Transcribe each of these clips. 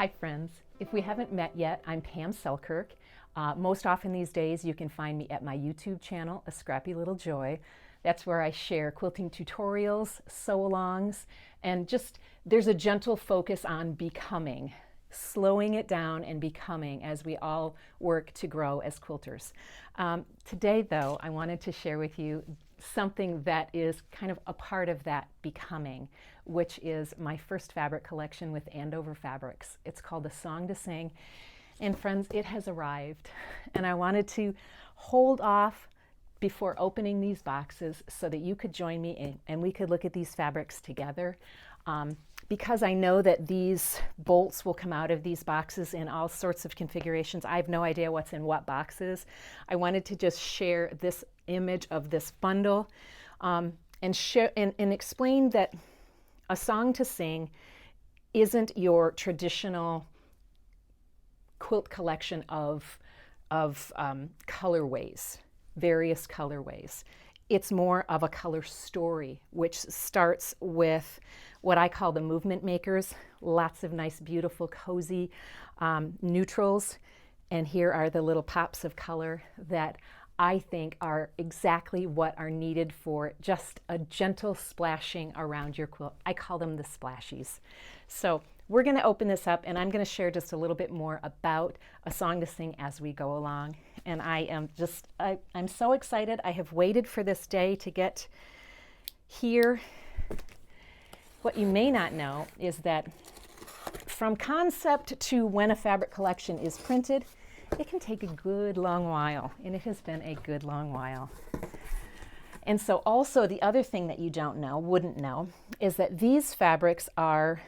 Hi friends, if we haven't met yet, I'm Pam Selkirk. Most often these days you can find me at my YouTube channel, A Scrappy Little Joy. That's where I share quilting tutorials, sew-alongs, and just there's a gentle focus on becoming, slowing it down and becoming as we all work to grow as quilters. Today though, I wanted to share with you something that is kind of a part of that becoming, which is my first fabric collection with Andover Fabrics. It's called A Song to Sing. And friends, it has arrived. And I wanted to hold off before opening these boxes so that you could join me in, and we could look at these fabrics together. Because I know that these bolts will come out of these boxes in all sorts of configurations. I have no idea what's in what boxes. I wanted to just share this image of this bundle and explain that A Song to Sing isn't your traditional quilt collection of colorways, various colorways. It's more of a color story, which starts with what I call the movement makers. Lots of nice, beautiful, cozy neutrals. And here are the little pops of color that I think are exactly what are needed for just a gentle splashing around your quilt. I call them the splashies. So we're going to open this up, and I'm going to share just a little bit more about A Song to Sing as we go along. And I'm so excited. I have waited for this day to get here. What you may not know is that from concept to when a fabric collection is printed, it can take a good long while, and it has been a good long while. And so also the other thing that you wouldn't know, is that these fabrics are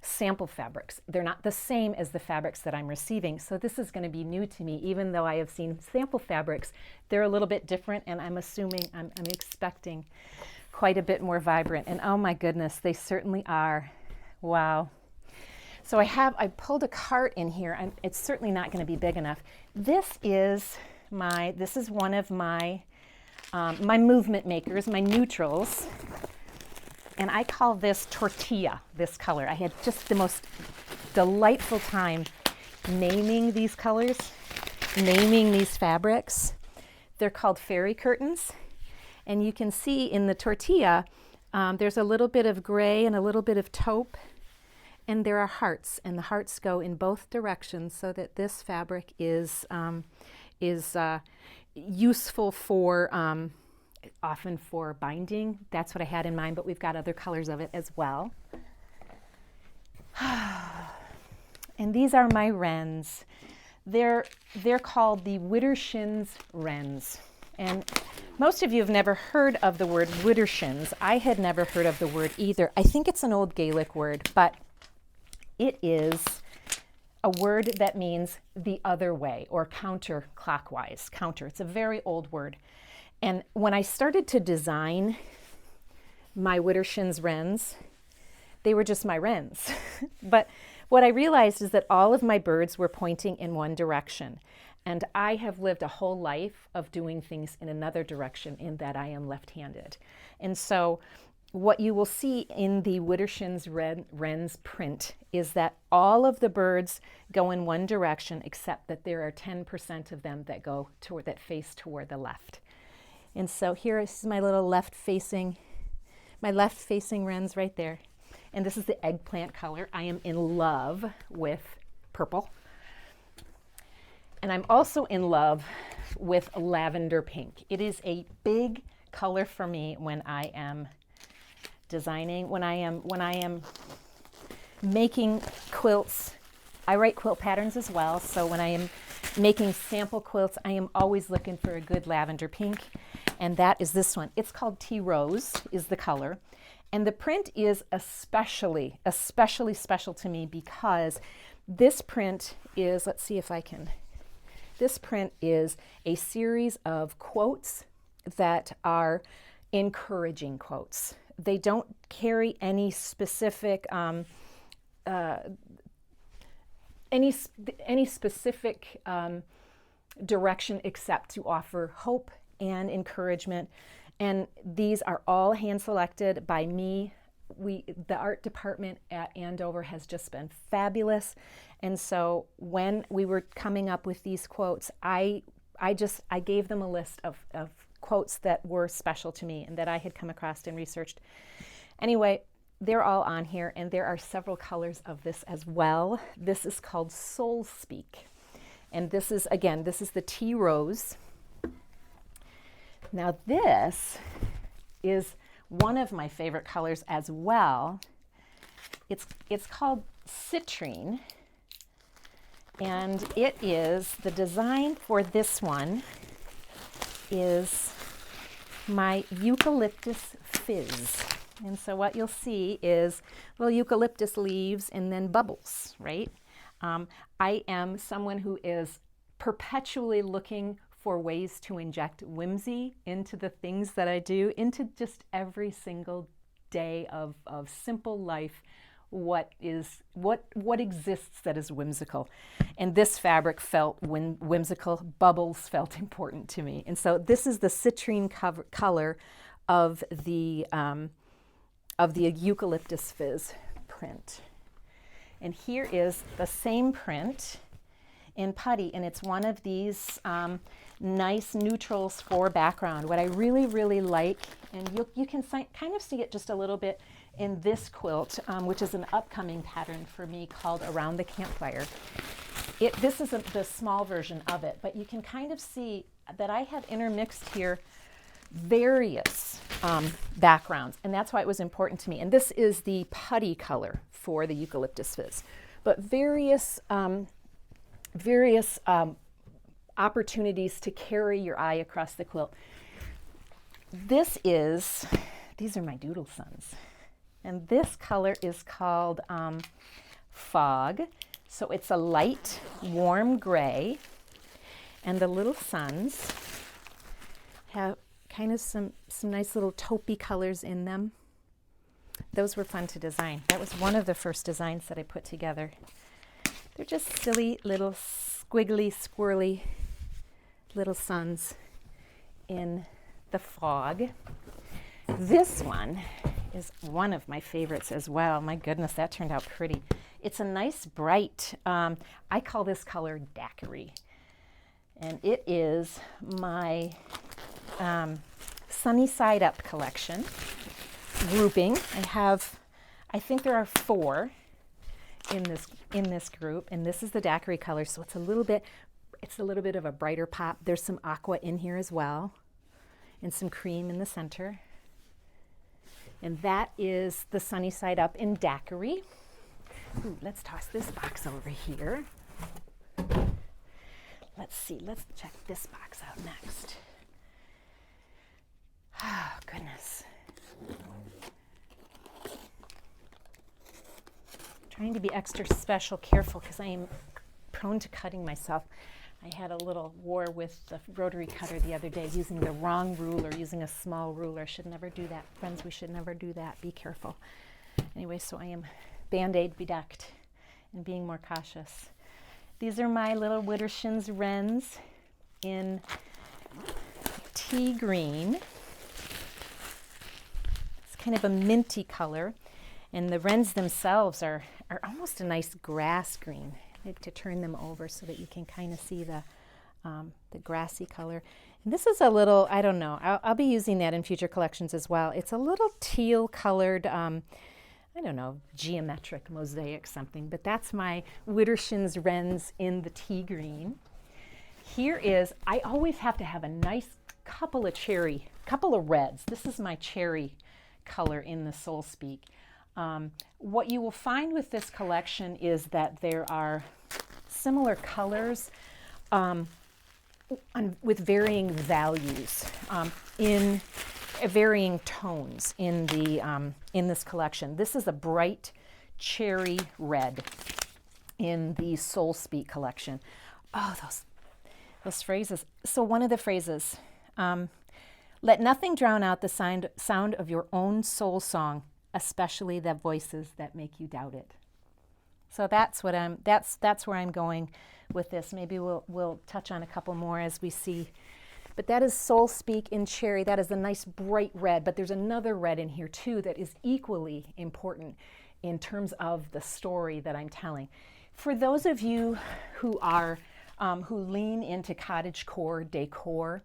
sample fabrics. They're not the same as the fabrics that I'm receiving. So this is going to be new to me. Even though I have seen sample fabrics, they're a little bit different, and I'm expecting quite a bit more vibrant. And oh my goodness, they certainly are. Wow. So I pulled a cart in here, and it's certainly not going to be big enough. This is one of my my movement makers, my neutrals. And I call this tortilla, this color. I had just the most delightful time naming these colors, naming these fabrics. They're called fairy curtains. And you can see in the tortilla, there's a little bit of gray and a little bit of taupe. And there are hearts, and the hearts go in both directions so that this fabric is useful for often for binding. That's what I had in mind, but we've got other colors of it as well. And these are my wrens. They're called the Widdershins wrens. And most of you have never heard of the word Widdershins. I had never heard of the word either. I think it's an old Gaelic word, but it is a word that means the other way, or counterclockwise. Counter. It's a very old word. And when I started to design my Widdershins wrens, they were just my wrens. But what I realized is that all of my birds were pointing in one direction. And I have lived a whole life of doing things in another direction, in that I am left-handed. And so what you will see in the Widdershins wrens print is that all of the birds go in one direction, except that there are 10% of them that face toward the left. And so here is my little left-facing wrens right there. And this is the eggplant color. I am in love with purple. And I'm also in love with lavender pink. It is a big color for me when I am designing, when I am making quilts. I write quilt patterns as well, so when I am making sample quilts, I am always looking for a good lavender pink, and that is this one. It's called Tea Rose is the color, and the print is especially special to me because this print is, this print is a series of quotes that are encouraging quotes. They don't carry any specific direction except to offer hope and encouragement. And these are all hand selected by me the art department at Andover has just been fabulous. And so when we were coming up with these quotes, I gave them a list of quotes that were special to me and that I had come across and researched. Anyway, they're all on here, and there are several colors of this as well. This is called Soul Speak. And this is, again, this is the tea rose. Now this is one of my favorite colors as well. It's called citrine, and it is, the design for this one is my eucalyptus fizz. And so what you'll see is little eucalyptus leaves and then bubbles, right? I am someone who is perpetually looking for ways to inject whimsy into the things that I do, into just every single day of simple life. What exists that is whimsical. And this fabric felt whimsical, bubbles felt important to me. And so this is the citrine color of the eucalyptus fizz print. And here is the same print in putty, and it's one of these nice neutrals for background. What I really, really like, and you can kind of see it just a little bit in this quilt, which is an upcoming pattern for me called Around the Campfire. This is the small version of it, but you can kind of see that I have intermixed here various backgrounds, and that's why it was important to me. And this is the putty color for the eucalyptus fizz, but various opportunities to carry your eye across the quilt. These are my doodle suns. And this color is called Fog. So it's a light, warm gray. And the little suns have kind of some nice little taupey colors in them. Those were fun to design. That was one of the first designs that I put together. They're just silly little squiggly, squirrely little suns in the fog. This one is one of my favorites as well. My goodness, that turned out pretty. It's a nice bright, I call this color daiquiri. And it is my Sunny Side Up collection grouping. I think there are 4 in this group, and this is the daiquiri color, so it's a little bit of a brighter pop. There's some aqua in here as well, and some cream in the center. And that is the Sunny Side Up in daiquiri. Ooh, let's toss this box over here. Let's see, let's check this box out next. Oh, goodness. Trying to be extra special, careful, because I am prone to cutting myself. I had a little war with the rotary cutter the other day using the wrong ruler, using a small ruler. Should never do that. Friends, we should never do that. Be careful. Anyway, so I am Band-Aid bedecked and being more cautious. These are my little Widdershins wrens in tea green. It's kind of a minty color. And the wrens themselves are almost a nice grass green. I like to turn them over so that you can kind of see the grassy color. And this is a little, I don't know, I'll be using that in future collections as well. It's a little teal colored, I don't know, geometric mosaic something, but that's my Widdershins wrens in the tea green. Here is, I always have to have a nice couple of reds. This is my cherry color in the Soul Speak. What you will find with this collection is that there are similar colors with varying values in varying tones in this collection. This is a bright cherry red in the Soul Speak collection. Oh, those phrases. So one of the phrases, let nothing drown out the sound of your own soul song, especially the voices that make you doubt it. So that's where I'm going with this. Maybe we'll touch on a couple more as we see. But that is Soul Speak in Cherry. That is a nice bright red, but there's another red in here too that is equally important in terms of the story that I'm telling. For those of you who are who lean into cottagecore decor,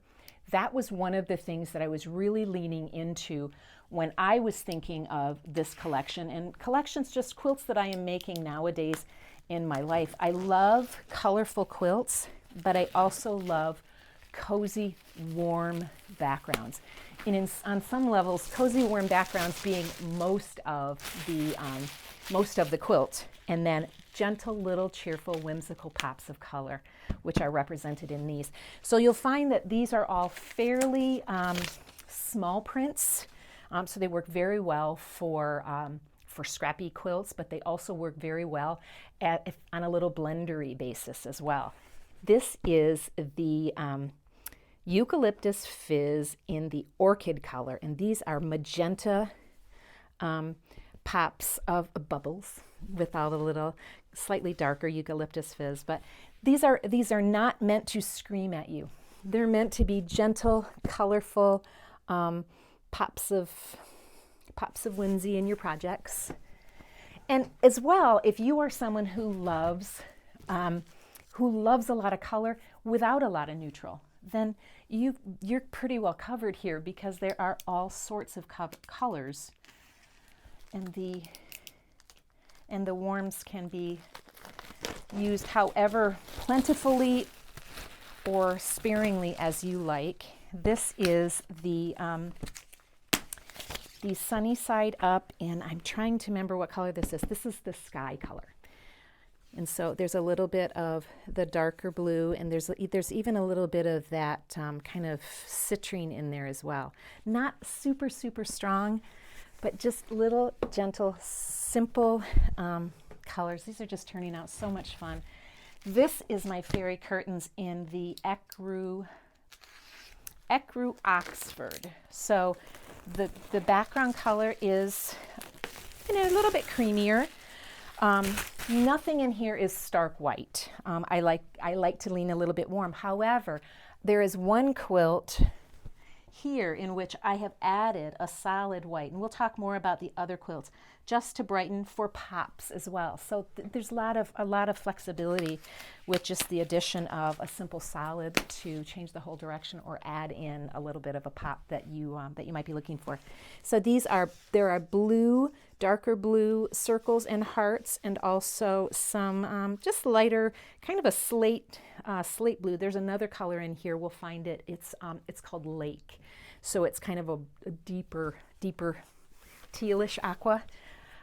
that was one of the things that I was really leaning into when I was thinking of this collection. And collections, just quilts that I am making nowadays in my life. I love colorful quilts, but I also love cozy, warm backgrounds. And on some levels, cozy, warm backgrounds being most of the quilt, and then gentle little cheerful whimsical pops of color, which are represented in these. So you'll find that these are all fairly small prints, so they work very well for scrappy quilts, but they also work very well on a little blendery basis as well. This is the Eucalyptus Fizz in the orchid color, and these are magenta pops of bubbles without a little slightly darker Eucalyptus Fizz. But these are not meant to scream at you. They're meant to be gentle, colorful pops of whimsy in your projects. And as well, if you are someone who loves a lot of color without a lot of neutral, then you're pretty well covered here, because there are all sorts of colors, and the warms can be used however plentifully or sparingly as you like. This is the Sunny Side Up, and I'm trying to remember what color this is. This is the sky color. And so there's a little bit of the darker blue, and there's even a little bit of that kind of citrine in there as well. Not super, super strong, but just little, gentle, simple colors. These are just turning out so much fun. This is my fairy curtains in the Ecru Oxford. So the background color is a little bit creamier. Nothing in here is stark white. I like to lean a little bit warm. However, there is one quilt here in which I have added a solid white, and we'll talk more about the other quilts, just to brighten for pops as well. So there's a lot of flexibility with just the addition of a simple solid to change the whole direction or add in a little bit of a pop that you might be looking for. So there are blue, darker blue circles and hearts, and also some just lighter, kind of a slate blue. There's another color in here. We'll find it. It's called Lake. So it's kind of a deeper tealish aqua,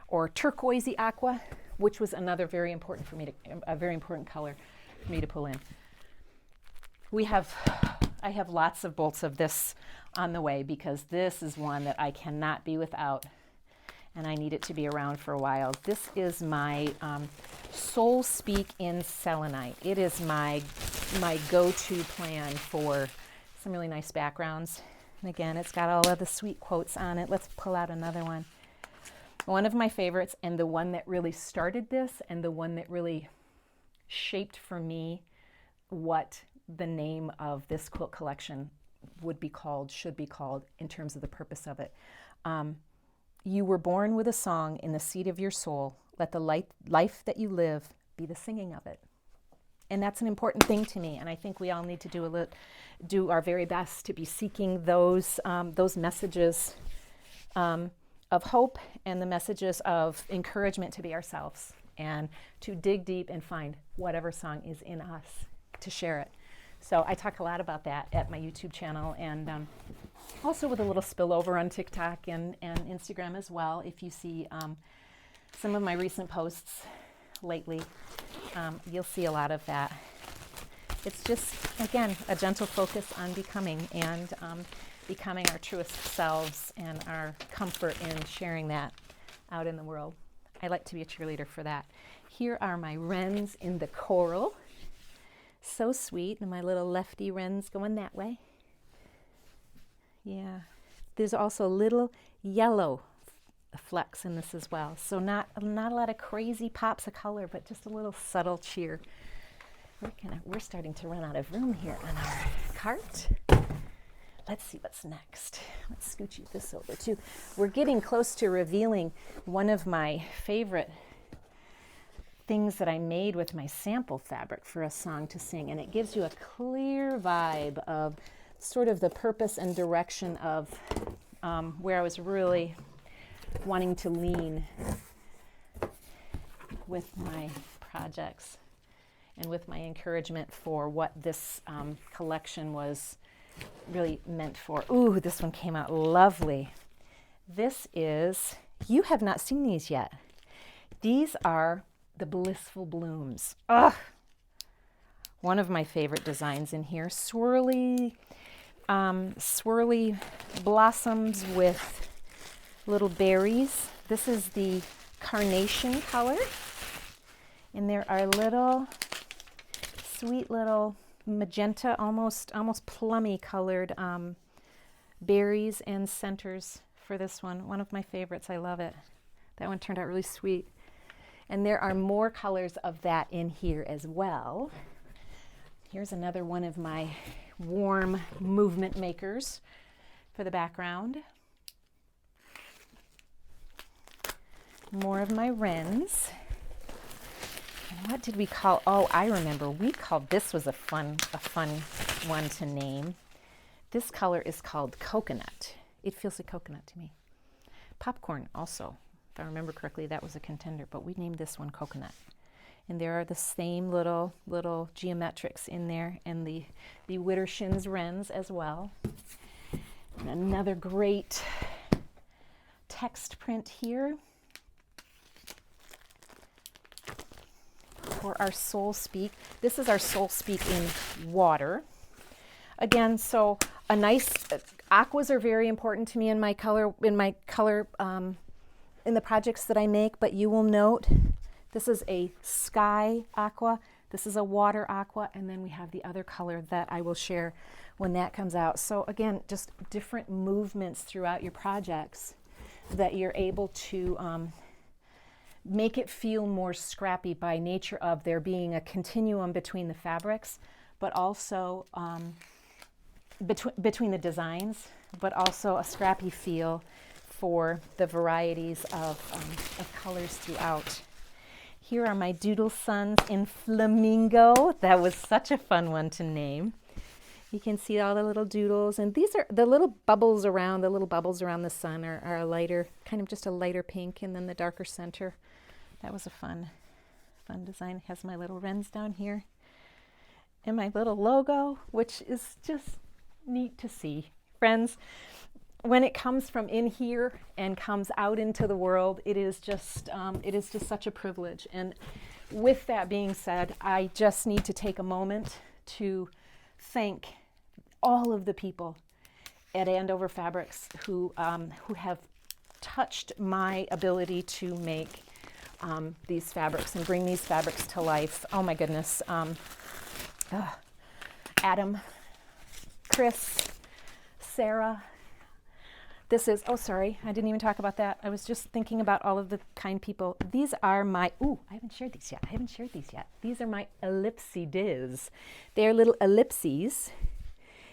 or turquoisey aqua, which was another very important color for me to pull in. I have lots of bolts of this on the way, because this is one that I cannot be without, and I need it to be around for a while. This is my Soul Speak in Selenite. It is my go-to plan for some really nice backgrounds. And again, it's got all of the sweet quotes on it. Let's pull out another one. One of my favorites, and the one that really started this, and the one that really shaped for me what the name of this quilt collection should be called in terms of the purpose of it. You were born with a song in the seed of your soul. Let the life that you live be the singing of it. And that's an important thing to me, and I think we all need to do our very best to be seeking those messages of hope, and the messages of encouragement to be ourselves, and to dig deep and find whatever song is in us to share it. So I talk a lot about that at my YouTube channel, and also with a little spillover on TikTok and Instagram as well. If you see some of my recent posts lately, you'll see a lot of that. It's just, again, a gentle focus on becoming, and becoming our truest selves, and our comfort in sharing that out in the world. I like to be a cheerleader for that. Here are my wrens in the coral. So sweet, and my little lefty wrens going that way. Yeah. There's also little yellow flecks in this as well. So not a lot of crazy pops of color, but just a little subtle cheer. We're starting to run out of room here on our cart. let's see what's next. Let's scooch this over too. We're getting close to revealing one of my favorite things that I made with my sample fabric for a song to sing, and it gives you a clear vibe of sort of the purpose and direction of where I was really wanting to lean with my projects and with my encouragement for what this collection was really meant for. Ooh, this one came out lovely. This is, you have not seen these yet. These are the Blissful Blooms. Ugh! One of my favorite designs in here. Swirly blossoms with little berries. This is the carnation color. And there are little, sweet little magenta, almost plummy colored berries and centers for this one. One of my favorites. I love it. That one turned out really sweet. And there are more colors of that in here as well. Here's another one of my warm movement makers for the background. More of my wrens. And what did we call, oh, I remember, we called, this was a fun one to name. This color is called Coconut. It feels like coconut to me. Popcorn also, if I remember correctly, that was a contender, but we named this one Coconut. And there are the same little geometrics in there, and the Widdershins wrens as well. And another great text print here for our Soul Speak. This is our Soul Speak in water. Again, so a nice, aquas are very important to me in my color, in the projects that I make, but you will note this is a sky aqua, this is a water aqua, and then we have the other color that I will share when that comes out. So again, just different movements throughout your projects that you're able to make it feel more scrappy by nature of there being a continuum between the fabrics, but also between the designs, but also a scrappy feel for the varieties of colors throughout. Here are my Doodle Sons in Flamingo. That was such a fun one to name. You can see all the little doodles, and these are the little bubbles around the sun are a lighter, kind of just a lighter pink, and then the darker center. That was a fun design. It has my little wrens down here and my little logo, which is just neat to see. Friends, when it comes from in here and comes out into the world, it is just such a privilege. And with that being said, I just need to take a moment to thank all of the people at Andover Fabrics who have touched my ability to make these fabrics and bring these fabrics to life. Oh my goodness. Adam, Chris, Sarah. This is, oh sorry, I didn't even talk about that. I was just thinking about all of the kind people. These are my, ooh, I haven't shared these yet. These are my ellipsides. They're little ellipses,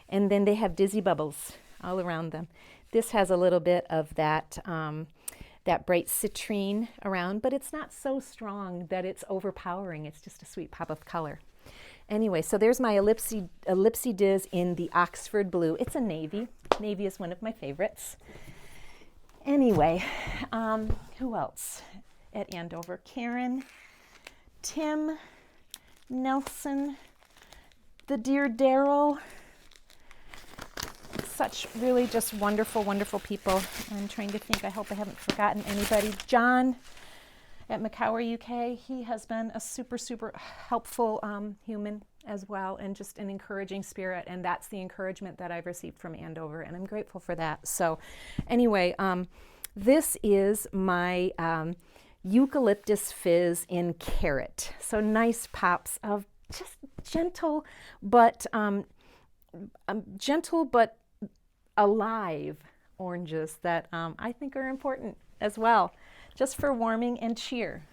and then they have dizzy bubbles all around them. This has a little bit of that, that bright citrine around, but it's not so strong that it's overpowering. It's just a sweet pop of color. Anyway, so there's my ellipsidiz in the Oxford blue. It's a navy. Navy is one of my favorites. Anyway, who else at Andover? Karen, Tim, Nelson, the dear Daryl. Such really just wonderful, wonderful people. I'm trying to think. I hope I haven't forgotten anybody. John at McCower UK. He has been a super, super helpful human as well, and just an encouraging spirit, and that's the encouragement that I've received from Andover, and I'm grateful for that. So anyway, this is my Eucalyptus Fizz in Carrot. So nice pops of just gentle but alive oranges that I think are important as well, just for warming and cheer.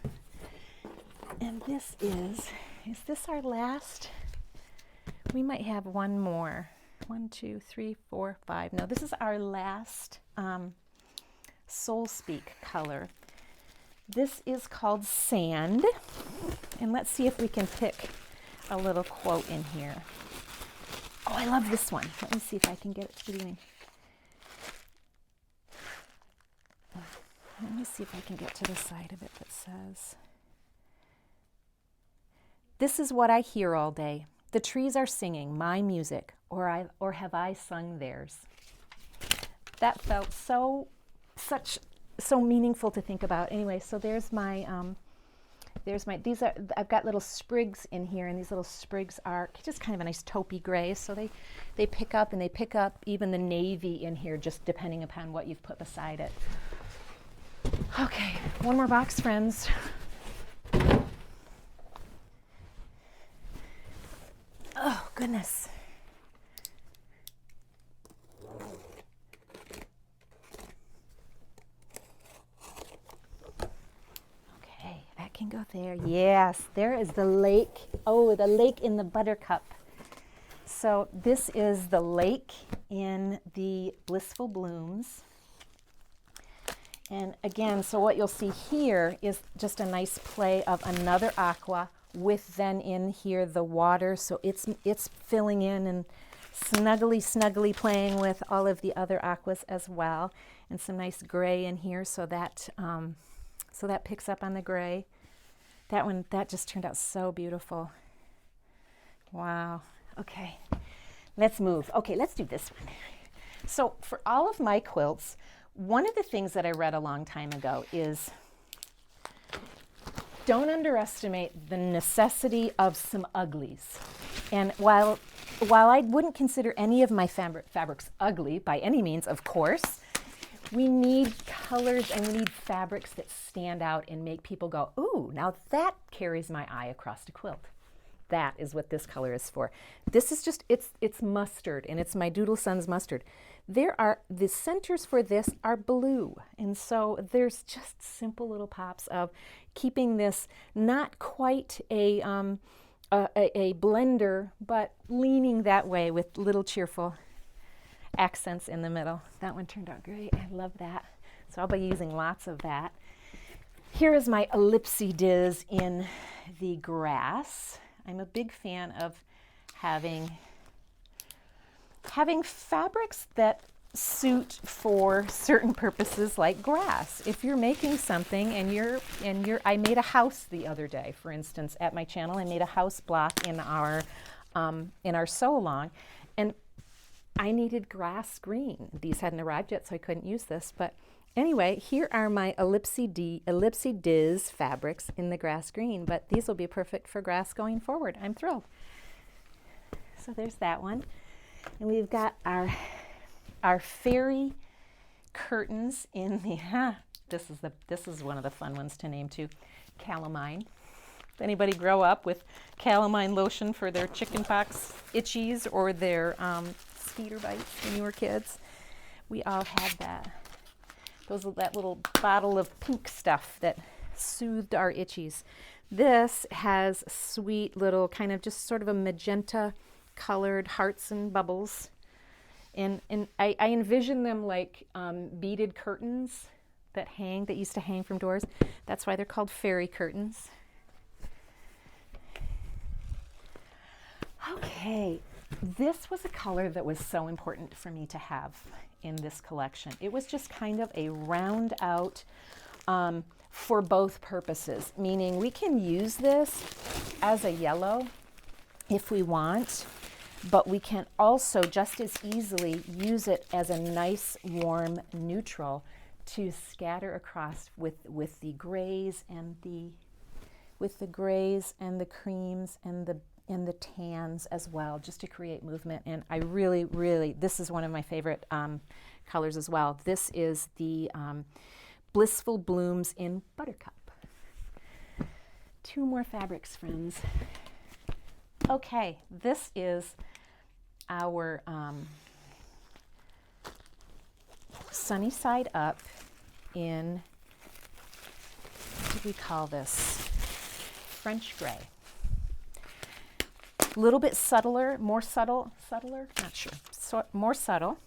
And this is this our last? We might have one more. 1, 2, 3, 4, 5. No, this is our last Soul Speak color. This is called Sand. And let's see if we can pick a little quote in here. Oh, I love this one. Let me see if I can get it to doing. Let me see if I can get to the side of it that says, "This is what I hear all day. The trees are singing my music, or have I sung theirs?" That felt so meaningful to think about. Anyway, so there's my I've got little sprigs in here, and these little sprigs are just kind of a nice taupey gray, so they pick up even the navy in here, just depending upon what you've put beside it. Okay, one more box, friends. Oh, goodness. Okay, that can go there. Yes, there is the lake. Oh, the lake in the buttercup. So this is the lake in the Blissful Blooms. And again, so what you'll see here is just a nice play of another aqua with then in here the water. So it's filling in and snuggly playing with all of the other aquas as well. And some nice gray in here, so that picks up on the gray. That just turned out so beautiful. Wow. Okay, let's move. Okay, let's do this one. So for all of my quilts, one of the things that I read a long time ago is don't underestimate the necessity of some uglies. And while I wouldn't consider any of my fabrics ugly by any means, of course, we need colors and we need fabrics that stand out and make people go, "Ooh, now that carries my eye across a quilt." That is what this color is for. This is just, it's mustard, and it's my Doodle Sons mustard. The centers for this are blue, and so there's just simple little pops of keeping this not quite a blender, but leaning that way with little cheerful accents in the middle. That one turned out great. I love that. So I'll be using lots of that. Here is my Ellipsy Diz in the grass. I'm a big fan of having fabrics that suit for certain purposes, like grass. If you're making something and I made a house the other day, for instance, at my channel. I made a house block in our sew along, and I needed grass green. These hadn't arrived yet, so I couldn't use this. But anyway, here are my Ellipsy Diz fabrics in the grass green, but these will be perfect for grass going forward. I'm thrilled. So there's that one. And we've got our fairy curtains in the, this is one of the fun ones to name too, calamine. Did anybody grow up with calamine lotion for their chickenpox itchies or their skeeter bites when you were kids? We all had that. That little bottle of pink stuff that soothed our itchies. This has sweet little kind of just sort of a magenta colored hearts and bubbles. And I envision them like beaded curtains that used to hang from doors. That's why they're called fairy curtains. Okay, this was a color that was so important for me to have in this collection. It was just kind of a round out for both purposes, meaning we can use this as a yellow if we want, but we can also just as easily use it as a nice warm neutral to scatter across with the grays and the creams and the tans as well, just to create movement. And I really, this is one of my favorite colors as well. This is the Blissful Blooms in Buttercup. 2 more fabrics, friends. Okay, this is our Sunny Side Up in, what do we call this? French gray. A little bit subtler, more subtler, not sure, more subtle.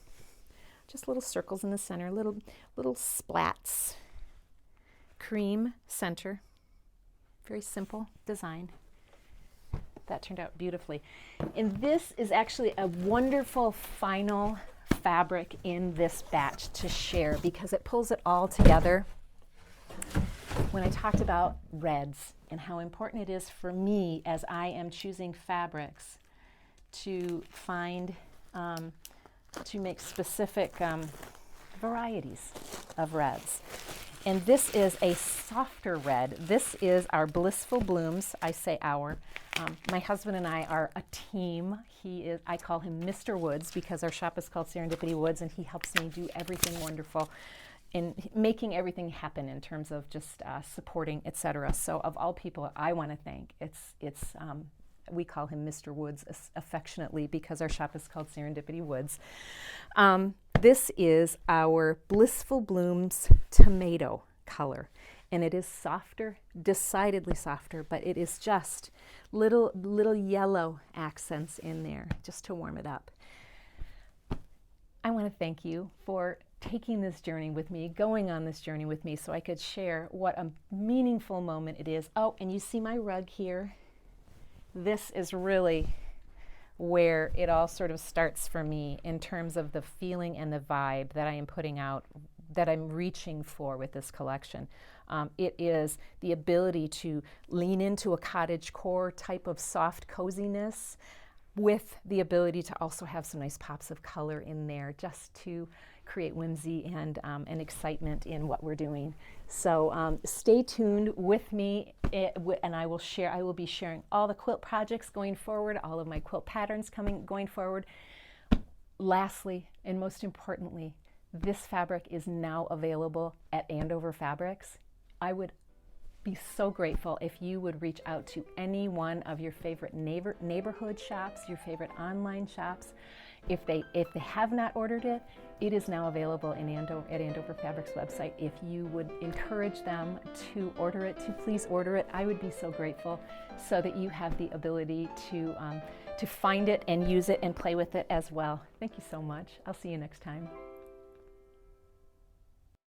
Just little circles in the center, little splats. Cream center. Very simple design. That turned out beautifully. And this is actually a wonderful final fabric in this batch to share because it pulls it all together. When I talked about reds and how important it is for me as I am choosing fabrics to find, to make specific varieties of reds. And this is a softer red. This is our Blissful Blooms. I say our. My husband and I are a team. I call him Mr. Woods because our shop is called Serendipity Woods, and he helps me do everything wonderful in making everything happen in terms of just supporting, etc. So of all people I want to thank, we call him Mr. Woods affectionately because our shop is called Serendipity Woods. This is our Blissful Blooms tomato color, and it is softer, decidedly softer, but it is just little yellow accents in there just to warm it up. I want to thank you for taking this journey with me, going on this journey with me so I could share what a meaningful moment it is. Oh, and you see my rug here? This is really where it all sort of starts for me in terms of the feeling and the vibe that I am putting out, that I'm reaching for with this collection. It is the ability to lean into a cottagecore type of soft coziness with the ability to also have some nice pops of color in there just to create whimsy and excitement in what we're doing. So stay tuned with me, and I will be sharing all the quilt projects going forward, all of my quilt patterns going forward. Lastly, and most importantly, this fabric is now available at Andover Fabrics. I would be so grateful if you would reach out to any one of your favorite neighborhood shops, your favorite online shops. If they have not ordered it, it is now available at Andover Fabrics website. If you would encourage them to order it, to please order it, I would be so grateful, so that you have the ability to find it and use it and play with it as well. Thank you so much. I'll see you next time.